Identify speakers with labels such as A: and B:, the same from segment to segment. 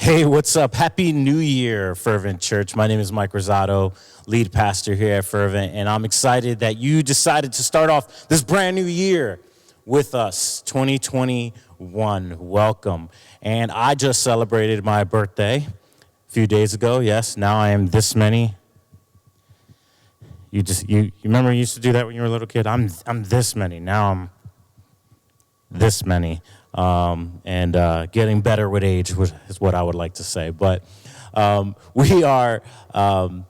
A: Hey, what's up? Happy New Year, Fervent Church. My name is Mike Rosado, lead pastor here at Fervent, and I'm excited that you decided to start off this brand new year with us, 2021. Welcome. And I just celebrated my birthday a few days ago. Yes, now I am this many. You remember you used to do that when you were a little kid? I'm this many. Now I'm this many. Getting better with age is what I would like to say. But we are going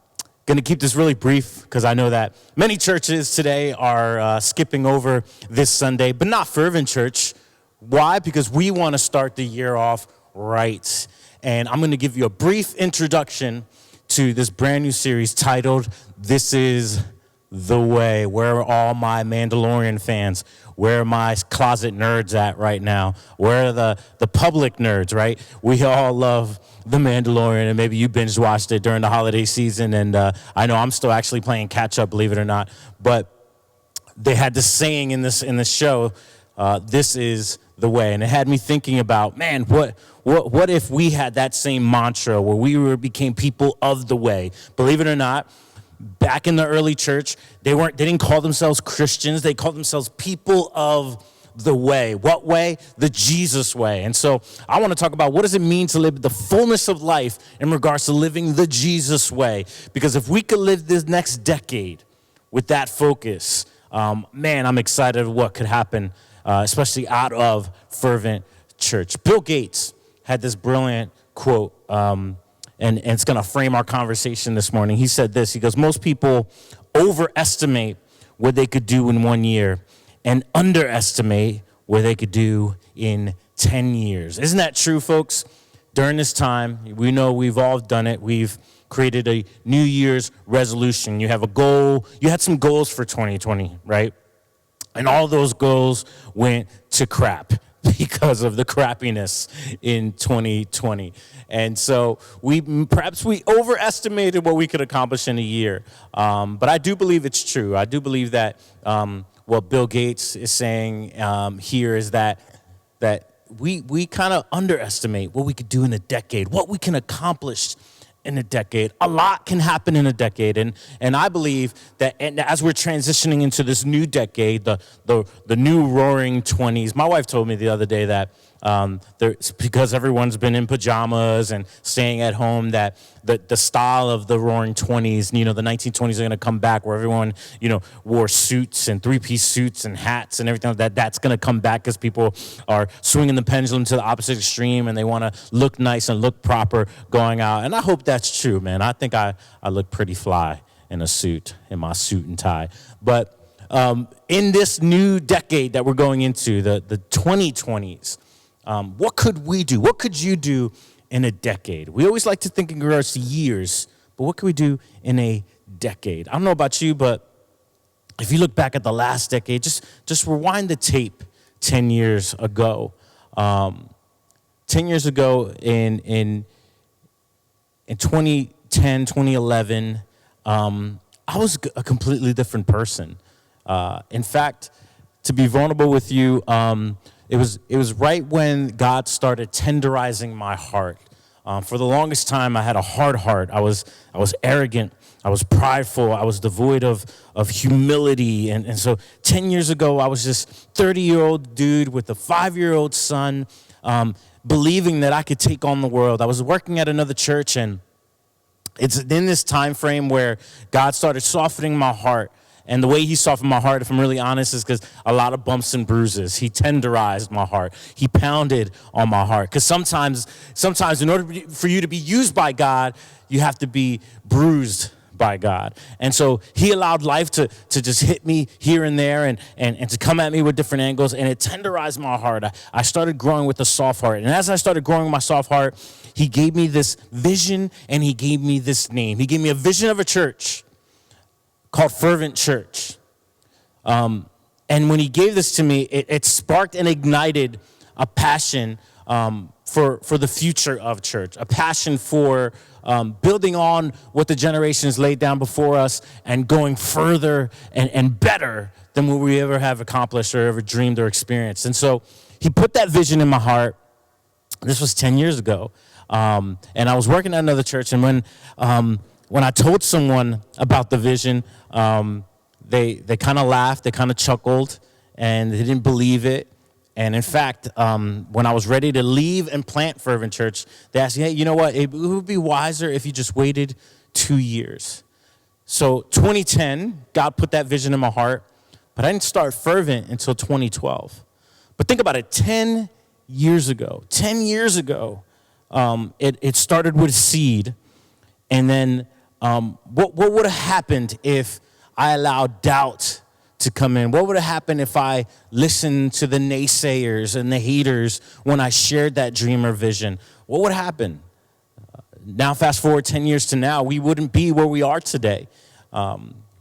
A: to keep this really brief because I know that many churches today are skipping over this Sunday, but not Fervent Church. Why? Because we want to start the year off right. And I'm going to give you a brief introduction to this brand new series titled, This Is the Way. Where are all my Mandalorian fans? Where are my closet nerds at right now? Where are the public nerds, right? We all love The Mandalorian, and maybe you binge watched it during the holiday season, and I know I'm still actually playing catch up, believe it or not. But they had this saying in this show, this is the way. And it had me thinking about, man, what if we had that same mantra where we became people of the way? Believe it or not, back in the early church, they didn't call themselves Christians. They called themselves people of the way. What way? The Jesus way. And so I want to talk about what does it mean to live the fullness of life in regards to living the Jesus way. Because if we could live this next decade with that focus, man, I'm excited what could happen, especially out of Fervent Church. Bill Gates had this brilliant quote, and it's going to frame our conversation this morning. He said this, he goes, most people overestimate what they could do in 1 year and underestimate what they could do in 10 years. Isn't that true, folks? During this time, we know we've all done it. We've created a New Year's resolution. You have a goal. You had some goals for 2020, right? And all those goals went to crap because of the crappiness in 2020. And so perhaps we overestimated what we could accomplish in a year. But I do believe it's true. I do believe that what Bill Gates is saying here is that we kind of underestimate what we could do in a decade, what we can accomplish in a decade. A lot can happen in a decade, and I believe that as we're transitioning into this new decade, the new roaring 20s. My wife told me the other day that because everyone's been in pajamas and staying at home, that the style of the roaring 20s, the 1920s are going to come back, where everyone wore suits and three-piece suits and hats and everything like that. That's going to come back because people are swinging the pendulum to the opposite extreme, and they want to look nice and look proper going out. And I hope that's true, man. I think I look pretty fly in a suit, in my suit and tie. But in this new decade that we're going into, the 2020s, what could we do? What could you do in a decade? We always like to think in regards to years, but what can we do in a decade? I don't know about you, but if you look back at the last decade, just rewind the tape 10 years ago. 10 years ago in 2010, 2011, I was a completely different person. In fact, to be vulnerable with you, it was right when God started tenderizing my heart. For the longest time, I had a hard heart. I was arrogant. I was prideful. I was devoid of humility. And so 10 years ago, I was this 30-year-old dude with a 5-year-old son, believing that I could take on the world. I was working at another church, and it's in this time frame where God started softening my heart. And the way he softened my heart, if I'm really honest, is because a lot of bumps and bruises. He tenderized my heart. He pounded on my heart. Because sometimes in order for you to be used by God, you have to be bruised by God. And so he allowed life to just hit me here and there and to come at me with different angles, and it tenderized my heart. I started growing with a soft heart. And as I started growing with my soft heart, he gave me this vision, and he gave me this name. He gave me a vision of a church called Fervent Church. And when he gave this to me, it sparked and ignited a passion for the future of church, a passion for building on what the generations laid down before us and going further and better than what we ever have accomplished or ever dreamed or experienced. And so he put that vision in my heart. This was 10 years ago. And I was working at another church, and when I told someone about the vision, they kind of laughed, they kind of chuckled, and they didn't believe it. And in fact, when I was ready to leave and plant Fervent Church, they asked me, hey, you know what? It would be wiser if you just waited 2 years. So 2010, God put that vision in my heart, but I didn't start Fervent until 2012. But think about it, 10 years ago, it started with a seed. And then what would have happened if I allowed doubt to come in? What would have happened if I listened to the naysayers and the haters when I shared that dream or vision? What would happen? Now, fast forward 10 years to now, we wouldn't be where we are today.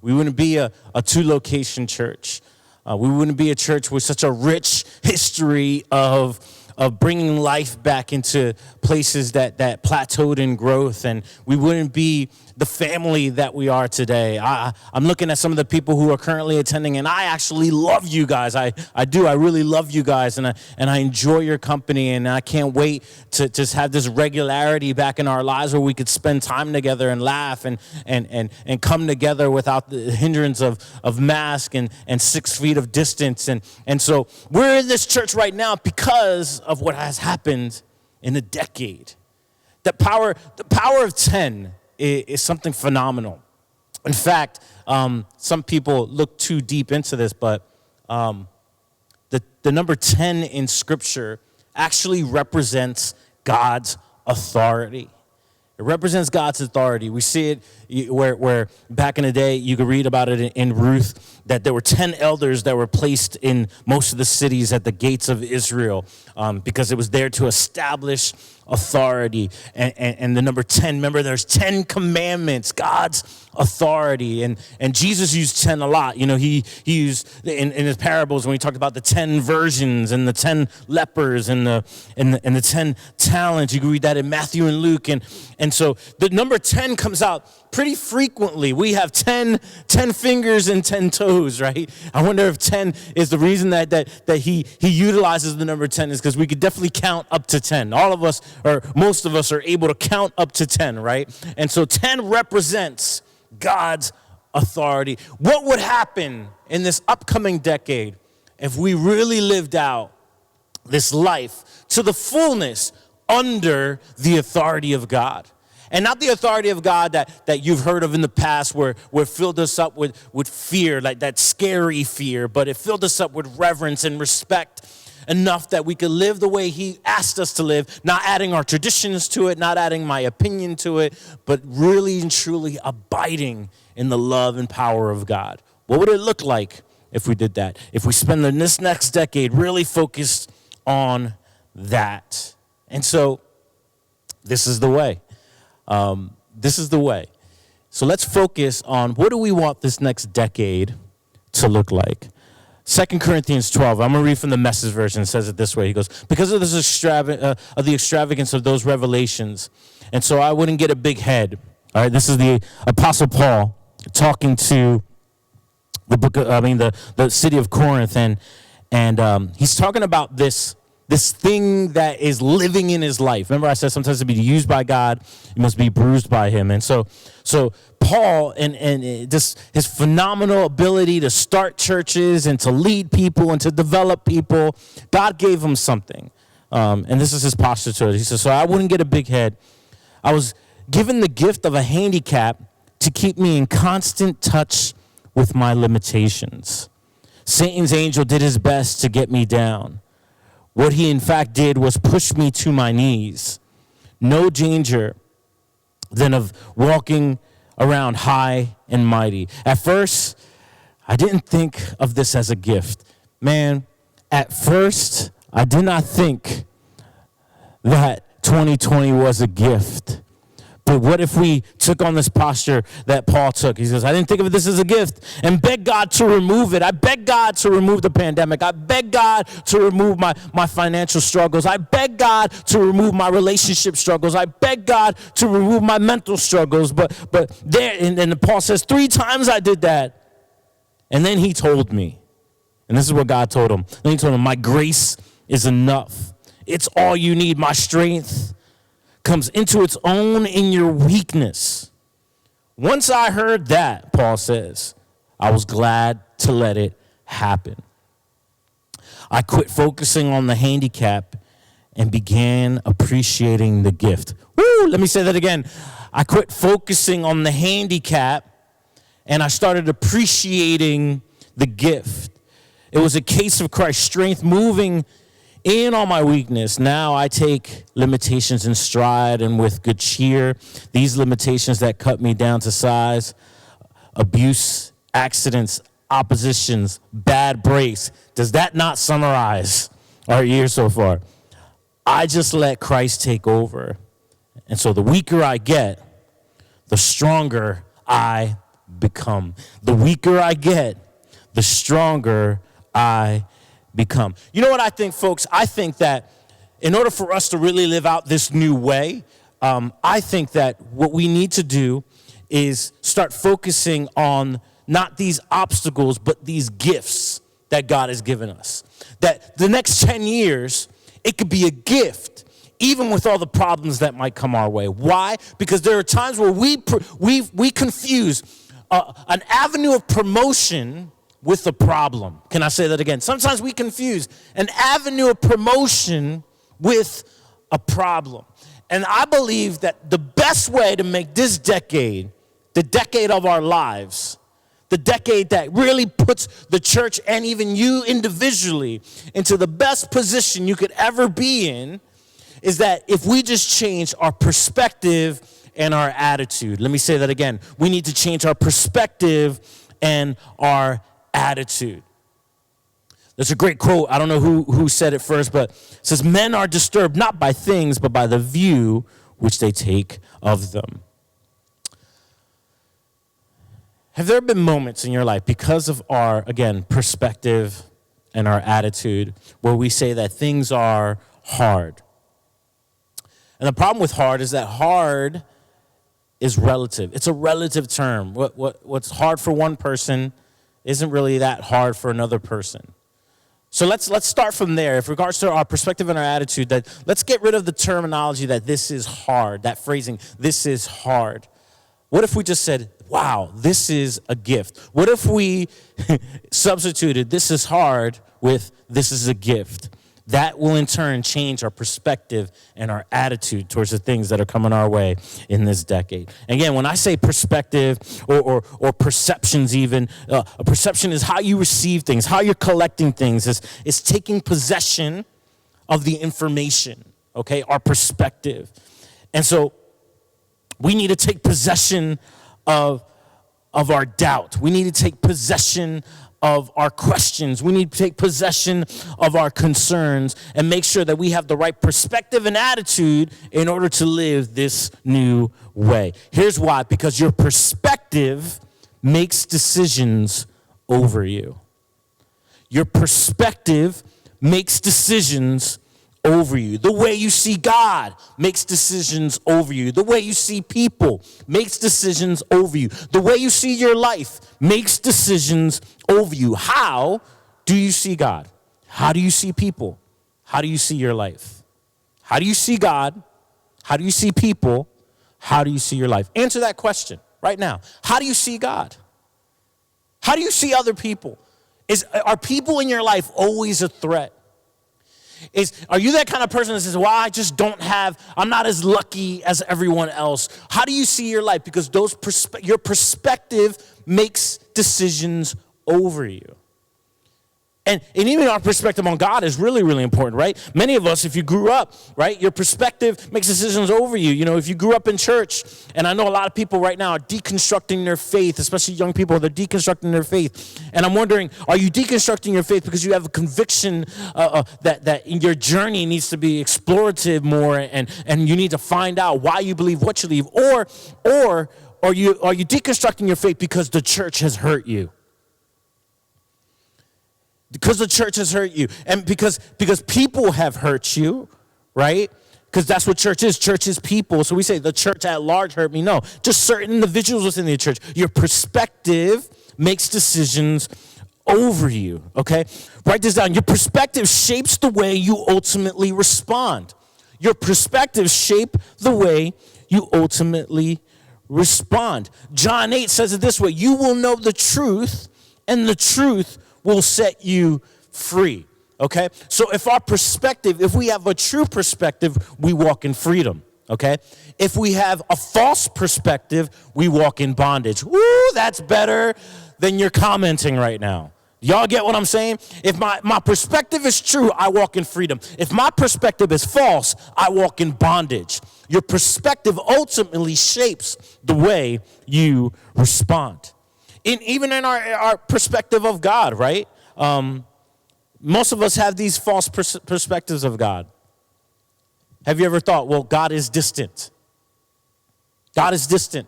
A: We wouldn't be a two-location church. We wouldn't be a church with such a rich history of bringing life back into places that plateaued in growth, and we wouldn't be the family that we are today. I'm looking at some of the people who are currently attending, and I actually love you guys. I do. I really love you guys, and I enjoy your company, and I can't wait to just have this regularity back in our lives where we could spend time together and laugh and come together without the hindrance of mask and 6 feet of distance. And so we're in this church right now because of what has happened in a decade. The power of 10 is something phenomenal. In fact, some people look too deep into this, but the number 10 in Scripture actually represents God's authority. It represents God's authority. We see it where back in the day, you could read about it in Ruth, that there were 10 elders that were placed in most of the cities at the gates of Israel because it was there to establish authority. And the number 10, remember, there's 10 commandments, God's authority. And Jesus used 10 a lot. You know, he used in his parables when he talked about the 10 virgins and the 10 lepers and the 10 talents. You can read that in Matthew and Luke. And so the number 10 comes out pretty frequently. We have 10 fingers and 10 toes, right? I wonder if 10 is the reason that he utilizes the number 10 is because we could definitely count up to 10. All of us, or most of us, are able to count up to 10, right? And so 10 represents God's authority. What would happen in this upcoming decade if we really lived out this life to the fullness under the authority of God? And not the authority of God that you've heard of in the past where it filled us up with fear, like that scary fear, but it filled us up with reverence and respect enough that we could live the way he asked us to live, not adding our traditions to it, not adding my opinion to it, but really and truly abiding in the love and power of God. What would it look like if we did that? If we spend this next decade really focused on that. And so this is the way. This is the way. So let's focus on what do we want this next decade to look like. 2 Corinthians 12, I'm going to read from the Message version. It says it this way. He goes, because of this the extravagance of those revelations, and so I wouldn't get a big head. All right, this is the Apostle Paul talking to the city of Corinth, and he's talking about this thing that is living in his life. Remember I said sometimes to be used by God, you must be bruised by him. And so Paul and just his phenomenal ability to start churches and to lead people and to develop people, God gave him something. And this is his posture to it. He says, so I wouldn't get a big head. I was given the gift of a handicap to keep me in constant touch with my limitations. Satan's angel did his best to get me down. What he in fact did was push me to my knees. No danger than of walking around high and mighty. At first, I didn't think of this as a gift. Man, at first, I did not think that 2020 was a gift. But what if we took on this posture that Paul took? He says, I didn't think of this as a gift, and beg God to remove it. I beg God to remove the pandemic. I beg God to remove my financial struggles. I beg God to remove my relationship struggles. I beg God to remove my mental struggles. But there, and Paul says, 3 times I did that. And then he told me, and this is what God told him. Then he told him, my grace is enough. It's all you need. My strength comes into its own in your weakness. Once I heard that, Paul says, I was glad to let it happen. I quit focusing on the handicap and began appreciating the gift. Woo! Let me say that again. I quit focusing on the handicap and I started appreciating the gift. It was a case of Christ's strength moving in on my weakness. Now I take limitations in stride and with good cheer. These limitations that cut me down to size, abuse, accidents, oppositions, bad breaks. Does that not summarize our year so far? I just let Christ take over. And so the weaker I get, the stronger I become. The weaker I get, the stronger I become. You know what I think, folks? I think that in order for us to really live out this new way, I think that what we need to do is start focusing on not these obstacles, but these gifts that God has given us. That the next 10 years, it could be a gift, even with all the problems that might come our way. Why? Because there are times where we confuse an avenue of promotion with a problem. Can I say that again? Sometimes we confuse an avenue of promotion with a problem. And I believe that the best way to make this decade, the decade of our lives, the decade that really puts the church and even you individually into the best position you could ever be in, is that if we just change our perspective and our attitude. Let me say that again. We need to change our perspective and our attitude. There's a great quote. I don't know who said it first, but it says, men are disturbed not by things, but by the view which they take of them. Have there been moments in your life, because of our, again, perspective and our attitude, where we say that things are hard? And the problem with hard is that hard is relative. It's a relative term. What's hard for one person isn't really that hard for another person. So let's start from there. With regards to our perspective and our attitude, that let's get rid of the terminology that this is hard, that phrasing, this is hard. What if we just said, wow, this is a gift? What if we substituted this is hard with this is a gift? That will in turn change our perspective and our attitude towards the things that are coming our way in this decade. Again, when I say perspective or perceptions even, a perception is how you receive things, how you're collecting things. It's taking possession of the information, okay, our perspective. And so we need to take possession of our doubt. We need to take possession of our questions. We need to take possession of our concerns and make sure that we have the right perspective and attitude in order to live this new way. Here's why. Because your perspective makes decisions over you. Your perspective makes decisions over you. The way you see God makes decisions over you. The way you see people makes decisions over you. The way you see your life makes decisions over you. How do you see God? How do you see people? How do you see your life? How do you see God? How do you see people? How do you see your life? Answer that question right now. How do you see God? How do you see other people? Are people in your life always a threat? Are you that kind of person that says, well, I'm not as lucky as everyone else? How do you see your life? Because your perspective makes decisions over you. And even our perspective on God is really, really important, right? Many of us, if you grew up, right, your perspective makes decisions over you. You know, if you grew up in church, and I know a lot of people right now are deconstructing their faith, especially young people, they're deconstructing their faith. And I'm wondering, are you deconstructing your faith because you have a conviction that your journey needs to be explorative more and you need to find out why you believe what you believe? Or are you deconstructing your faith because the church has hurt you? Because the church has hurt you, and because people have hurt you, right? Because that's what church is. Church is people. So we say the church at large hurt me. No, just certain individuals within the church. Your perspective makes decisions over you, okay? Write this down. Your perspective shapes the way you ultimately respond. Your perspectives shape the way you ultimately respond. John 8 says it this way: you will know the truth, and the truth will set you free. Okay? So if we have a true perspective, we walk in freedom. Okay? If we have a false perspective, we walk in bondage. Woo, that's better than you're commenting right now. Y'all get what I'm saying? If my perspective is true, I walk in freedom. If my perspective is false, I walk in bondage. Your perspective ultimately shapes the way you respond. Even in our perspective of God, right? Most of us have these false perspectives of God. Have you ever thought, well, God is distant? God is distant.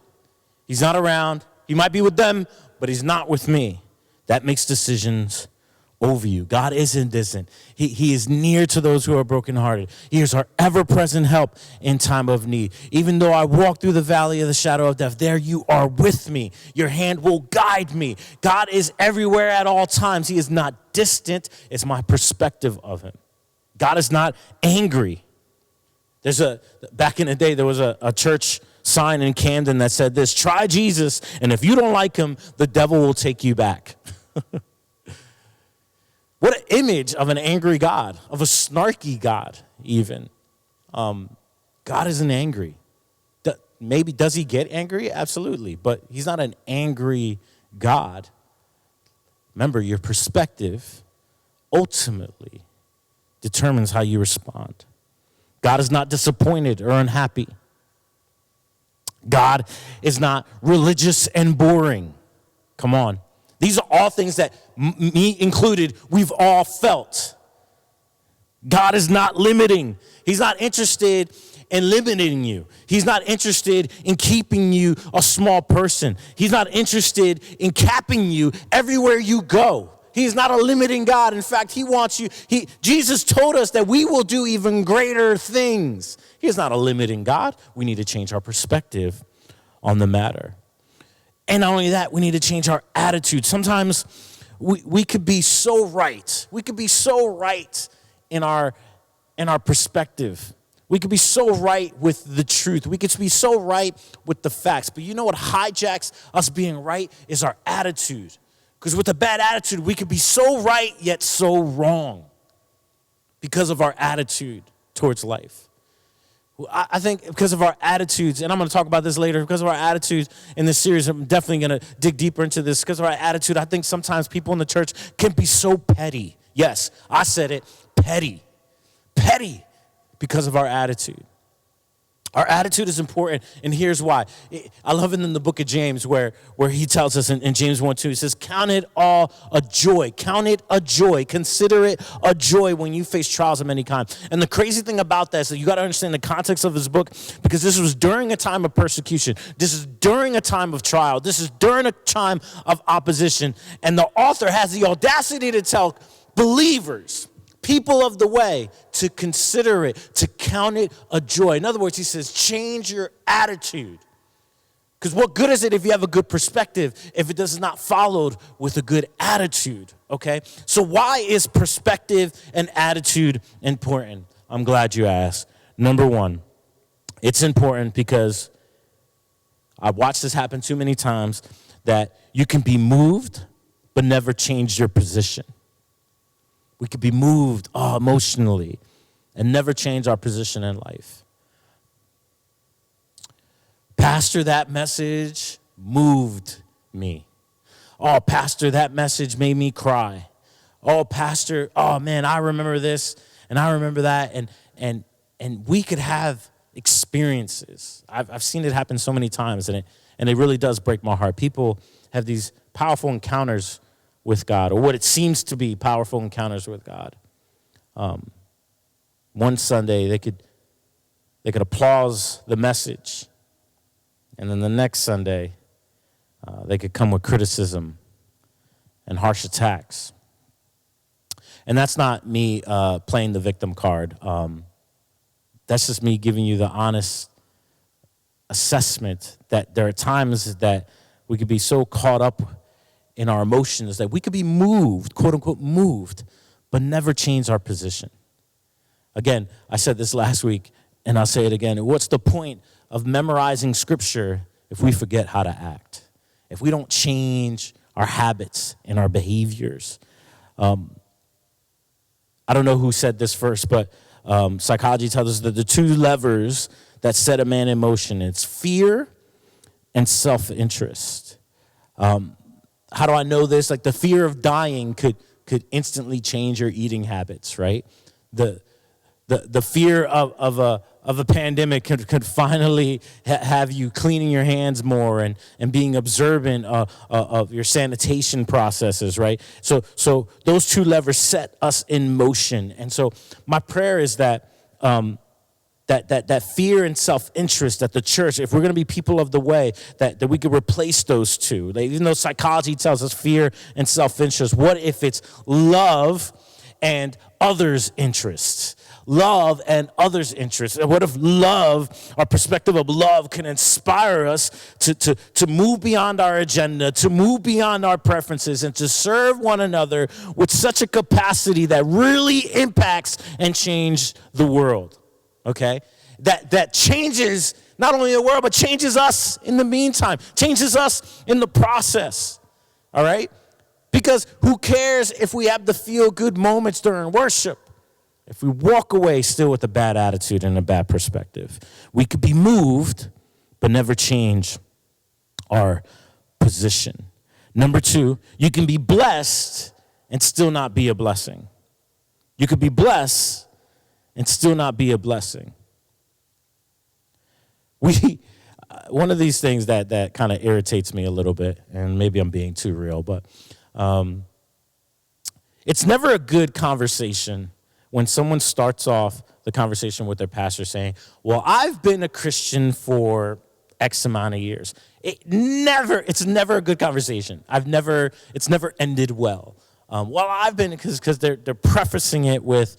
A: He's not around. He might be with them, but he's not with me. That makes decisions over you. God isn't distant. He is near to those who are brokenhearted. He is our ever-present help in time of need. Even though I walk through the valley of the shadow of death, there you are with me. Your hand will guide me. God is everywhere at all times. He is not distant. It's my perspective of him. God is not angry. Back in the day, there was a church sign in Camden that said this: try Jesus, and if you don't like him, the devil will take you back. What an image of an angry God, of a snarky God even. God isn't angry. Maybe does he get angry? Absolutely, but he's not an angry God. Remember, your perspective ultimately determines how you respond. God is not disappointed or unhappy. God is not religious and boring. Come on. These are all things that, me included, we've all felt. God is not limiting. He's not interested in limiting you. He's not interested in keeping you a small person. He's not interested in capping you everywhere you go. He's not a limiting God. In fact, he wants you. Jesus told us that we will do even greater things. He is not a limiting God. We need to change our perspective on the matter. And not only that, we need to change our attitude. Sometimes we could be so right. We could be so right in our perspective. We could be so right with the truth. We could be so right with the facts. But you know what hijacks us being right is our attitude. Because with a bad attitude, we could be so right yet so wrong because of our attitude towards life. I think because of our attitudes, and I'm going to talk about this later, because of our attitudes in this series, I'm definitely going to dig deeper into this. Because of our attitude, I think sometimes people in the church can be so petty. Yes, I said it, petty. Petty because of our attitude. Our attitude is important, and here's why. I love it in the book of James where he tells us in James 1:2, he says, count it all a joy. Count it a joy. Consider it a joy when you face trials of any kind. And the crazy thing about that is that you got to understand the context of his book, because this was during a time of persecution. This is during a time of trial. This is during a time of opposition. And the author has the audacity to tell believers, people of the way, to consider it, to count it a joy. In other words, he says, change your attitude. Because what good is it if you have a good perspective if it does not followed with a good attitude, okay? So why is perspective and attitude important? I'm glad you asked. Number one, it's important because I've watched this happen too many times, that you can be moved but never change your position. We could be moved emotionally and never change our position in life. Pastor, that message moved me. Oh, Pastor, that message made me cry. Oh, Pastor, oh man, I remember this and I remember that. And we could have experiences. I've seen it happen so many times, and it really does break my heart. People have these powerful encounters with God, or what it seems to be powerful encounters with God. One Sunday they could applause the message, and then the next Sunday they could come with criticism and harsh attacks. And that's not me playing the victim card. That's just me giving you the honest assessment that there are times that we could be so caught up in our emotions that we could be moved, quote unquote moved, but never change our position. Again, I said this last week, And I'll say it again. What's the point of memorizing scripture if we forget how to act? If we don't change our habits and our behaviors? I don't know who said this first, but psychology tells us that the two levers that set a man in motion, it's fear and self-interest. How do I know this? Like the fear of dying could instantly change your eating habits, right? The fear of a pandemic could finally have you cleaning your hands more and being observant of your sanitation processes, right? So those two levers set us in motion. And so my prayer is that that fear and self-interest at the church, if we're going to be people of the way, that we could replace those two. Like, even though psychology tells us fear and self-interest, what if it's love and others' interests? Love and others' interests. And what if love, our perspective of love, can inspire us to move beyond our agenda, to move beyond our preferences, and to serve one another with such a capacity that really impacts and changes the world, okay? That changes not only the world, but changes us in the meantime, changes us in the process, all right? Because who cares if we have the feel-good moments during worship? If we walk away still with a bad attitude and a bad perspective, we could be moved, but never change our position. Number two, you can be blessed and still not be a blessing. You could be blessed and still not be a blessing. One of these things that kind of irritates me a little bit, and maybe I'm being too real, but it's never a good conversation when someone starts off the conversation with their pastor saying, well, I've been a Christian for X amount of years. It's never a good conversation. It's never ended well. I've been, because they're prefacing it with,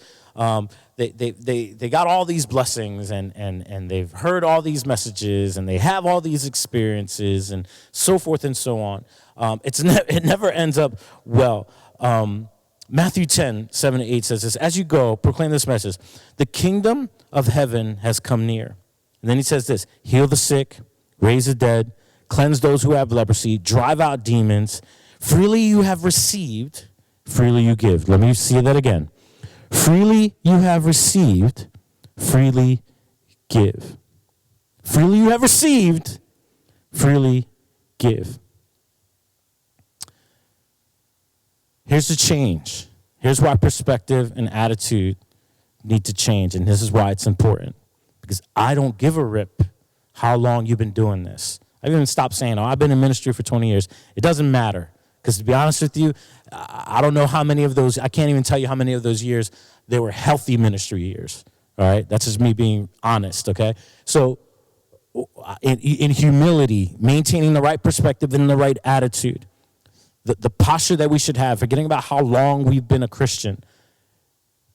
A: they got all these blessings and they've heard all these messages and they have all these experiences and so forth and so on. It never ends up well. Matthew 10:7-8 says this: as you go, proclaim this message, the kingdom of heaven has come near. And then he says this: heal the sick, raise the dead, cleanse those who have leprosy, drive out demons. Freely you have received, freely you give. Let me see that again. Freely you have received, freely give. Freely you have received, freely give. Here's the change. Here's why perspective and attitude need to change, and this is why it's important. Because I don't give a rip how long you've been doing this. I've even stopped saying, I've been in ministry for 20 years. It doesn't matter. Because to be honest with you, I don't know how many of those, I can't even tell you how many of those years they were healthy ministry years. All right? That's just me being honest, okay? So in humility, maintaining the right perspective and the right attitude, the posture that we should have, forgetting about how long we've been a Christian.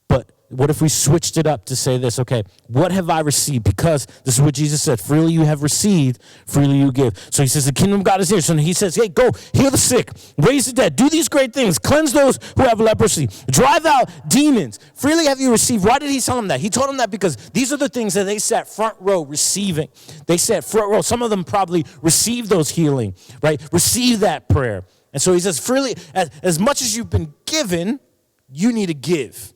A: But what if we switched it up to say this, okay, what have I received? Because this is what Jesus said, freely you have received, freely you give. So he says the kingdom of God is here. So he says, hey, go, heal the sick, raise the dead, do these great things, cleanse those who have leprosy, drive out demons. Freely have you received. Why did he tell them that? He told them that because these are the things that they sat front row receiving. They sat front row. Some of them probably received those healing, right? Receive that prayer. And so he says, freely, as much as you've been given, you need to give.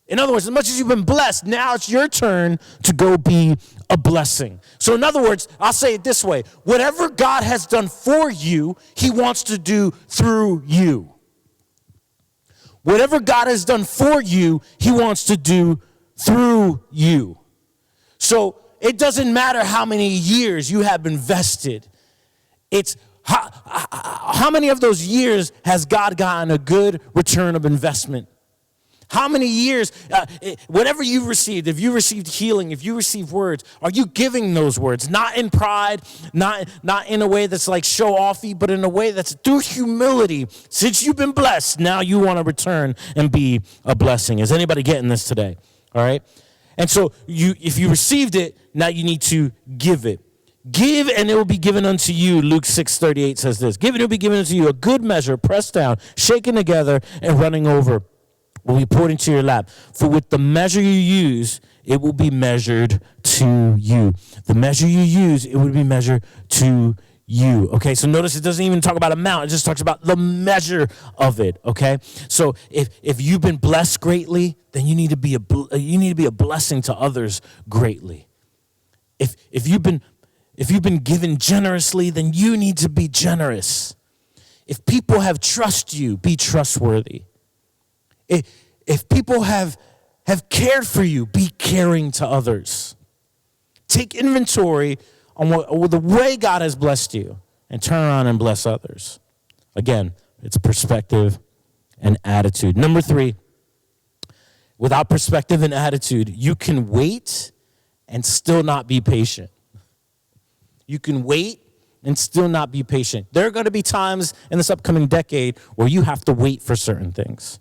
A: In other words, as much as you've been blessed, now it's your turn to go be a blessing. So in other words, I'll say it this way. Whatever God has done for you, he wants to do through you. Whatever God has done for you, he wants to do through you. So it doesn't matter how many years you have invested. It's how many of those years has God gotten a good return of investment? How many years, whatever you've received, if you received healing, if you received words, are you giving those words? Not in pride, not in a way that's like show-offy, but in a way that's through humility. Since you've been blessed, now you want to return and be a blessing. Is anybody getting this today? All right? And so if you received it, now you need to give it. Give and it will be given unto you. Luke 6:38 says this. Give and it will be given unto you, a good measure, pressed down, shaken together, and running over will be poured into your lap. For with the measure you use, it will be measured to you. The measure you use, it will be measured to you. Okay, so notice it doesn't even talk about amount. It just talks about the measure of it. Okay, so if you've been blessed greatly, then you need to be a blessing to others greatly. If you've been given generously, then you need to be generous. If people have trust you, be trustworthy. If people have cared for you, be caring to others. Take inventory on the way God has blessed you and turn around and bless others. Again, it's perspective and attitude. Number 3, without perspective and attitude, you can wait and still not be patient. You can wait and still not be patient. There are going to be times in this upcoming decade where you have to wait for certain things.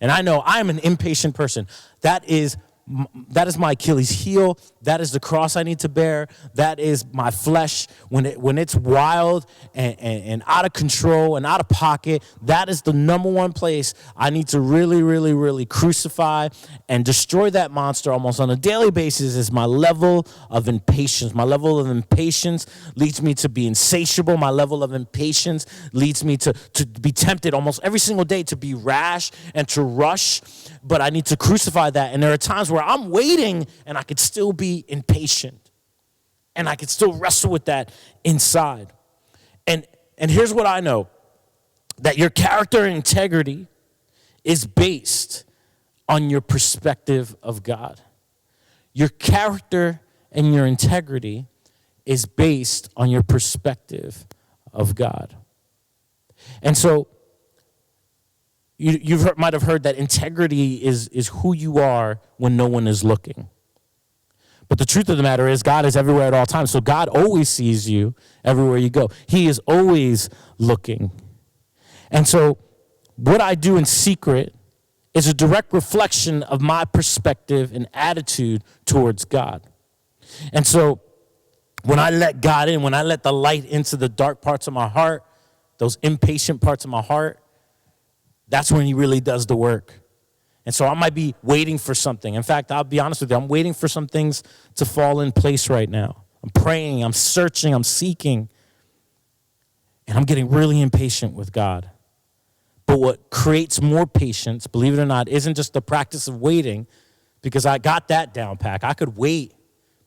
A: And I know I'm an impatient person. That is my Achilles heel. That is the cross I need to bear. That is my flesh. When it's wild and out of control and out of pocket, that is the number one place I need to really, really, really crucify and destroy that monster almost on a daily basis is my level of impatience. My level of impatience leads me to be insatiable. My level of impatience leads me to be tempted almost every single day to be rash and to rush. But I need to crucify that. And there are times where I'm waiting and I could still be impatient. And I could still wrestle with that inside. And here's what I know. That your character and integrity is based on your perspective of God. Your character and your integrity is based on your perspective of God. And so, you might have heard that integrity is who you are when no one is looking. But the truth of the matter is God is everywhere at all times. So God always sees you everywhere you go. He is always looking. And so what I do in secret is a direct reflection of my perspective and attitude towards God. And so when I let God in, when I let the light into the dark parts of my heart, those impatient parts of my heart, that's when he really does the work. And so I might be waiting for something. In fact, I'll be honest with you, I'm waiting for some things to fall in place right now. I'm praying, I'm searching, I'm seeking. And I'm getting really impatient with God. But what creates more patience, believe it or not, isn't just the practice of waiting, because I got that down pat. I could wait,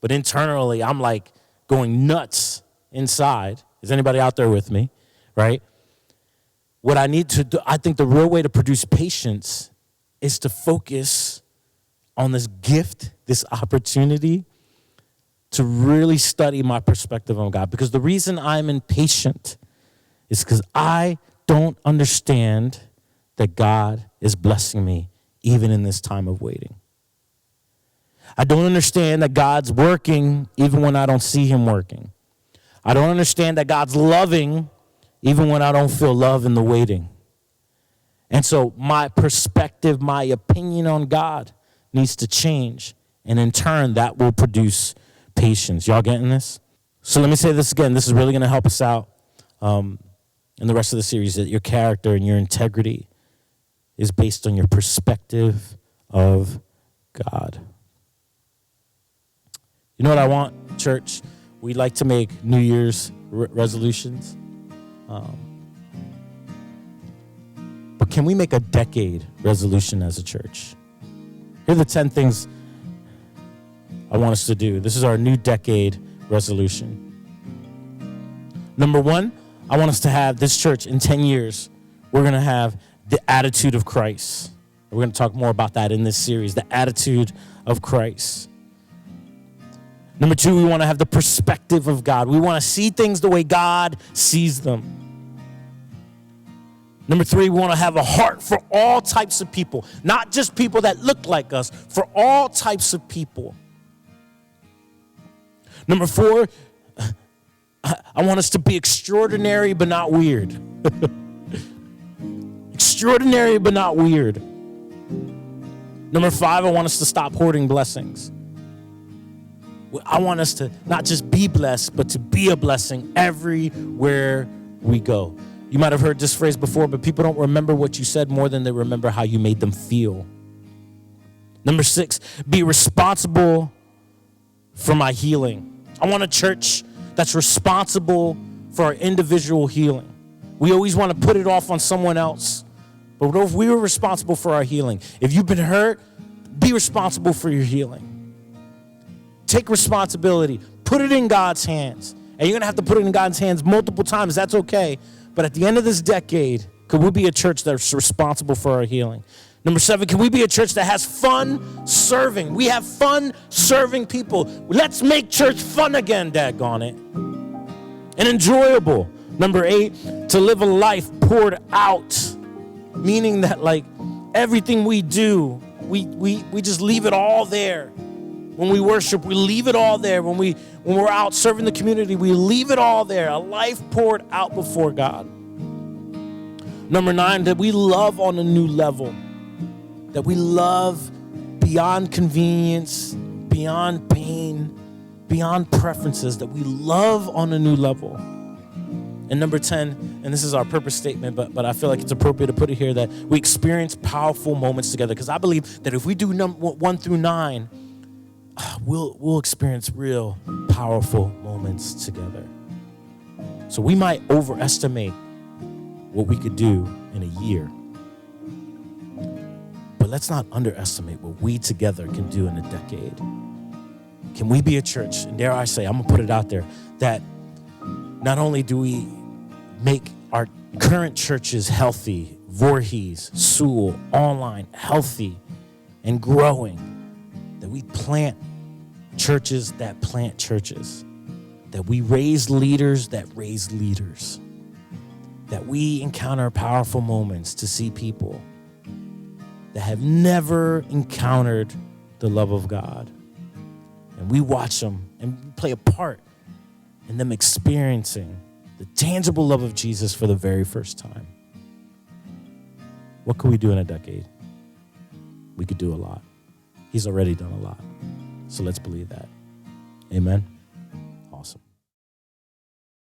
A: but internally I'm like going nuts inside. Is anybody out there with me, right? What I need to do, I think the real way to produce patience is to focus on this gift, this opportunity to really study my perspective on God. Because the reason I'm impatient is because I don't understand that God is blessing me even in this time of waiting. I don't understand that God's working even when I don't see him working. I don't understand that God's loving even when I don't feel love in the waiting. And so my perspective, my opinion on God needs to change. And in turn, that will produce patience. Y'all getting this? So let me say this again. This is really going to help us out in the rest of the series, that your character and your integrity is based on your perspective of God. You know what I want, church? We like to make New Year's resolutions. But can we make a decade resolution as a church? Here are the 10 things I want us to do. This is our new decade resolution. Number 1, I want us to have this church in 10 years. We're going to have the attitude of Christ. We're going to talk more about that in this series, the attitude of Christ. Number 2, we want to have the perspective of God. We want to see things the way God sees them. Number 3, we want to have a heart for all types of people, not just people that look like us, for all types of people. Number 4, I want us to be extraordinary but not weird. Extraordinary but not weird. Number 5, I want us to stop hoarding blessings. I want us to not just be blessed, but to be a blessing everywhere we go. You might have heard this phrase before, but people don't remember what you said more than they remember how you made them feel. Number 6, be responsible for my healing. I want a church that's responsible for our individual healing. We always want to put it off on someone else. But what if we were responsible for our healing? If you've been hurt, be responsible for your healing. Take responsibility. Put it in God's hands. And you're going to have to put it in God's hands multiple times. That's okay. But at the end of this decade, could we be a church that's responsible for our healing? Number 7, can we be a church that has fun serving? We have fun serving people. Let's make church fun again, daggone it. And enjoyable. Number 8, to live a life poured out. Meaning that like everything we do, we just leave it all there. When we worship, we leave it all there. When we're out serving the community, we leave it all there. A life poured out before God. Number 9, that we love on a new level. That we love beyond convenience, beyond pain, beyond preferences. That we love on a new level. And number 10, and this is our purpose statement, but I feel like it's appropriate to put it here, that we experience powerful moments together. Because I believe that if we do 1 through 9, we'll experience real powerful moments together. So we might overestimate what we could do in a year. But let's not underestimate what we together can do in a decade. Can we be a church, and dare I say, I'm going to put it out there, that not only do we make our current churches healthy, Voorhees, Sewell, online, healthy and growing, that we plant churches that plant churches, that we raise leaders that raise leaders, that we encounter powerful moments to see people that have never encountered the love of God. And we watch them and play a part in them experiencing the tangible love of Jesus for the very first time. What could we do in a decade? We could do a lot. He's already done a lot. So let's believe that. Amen.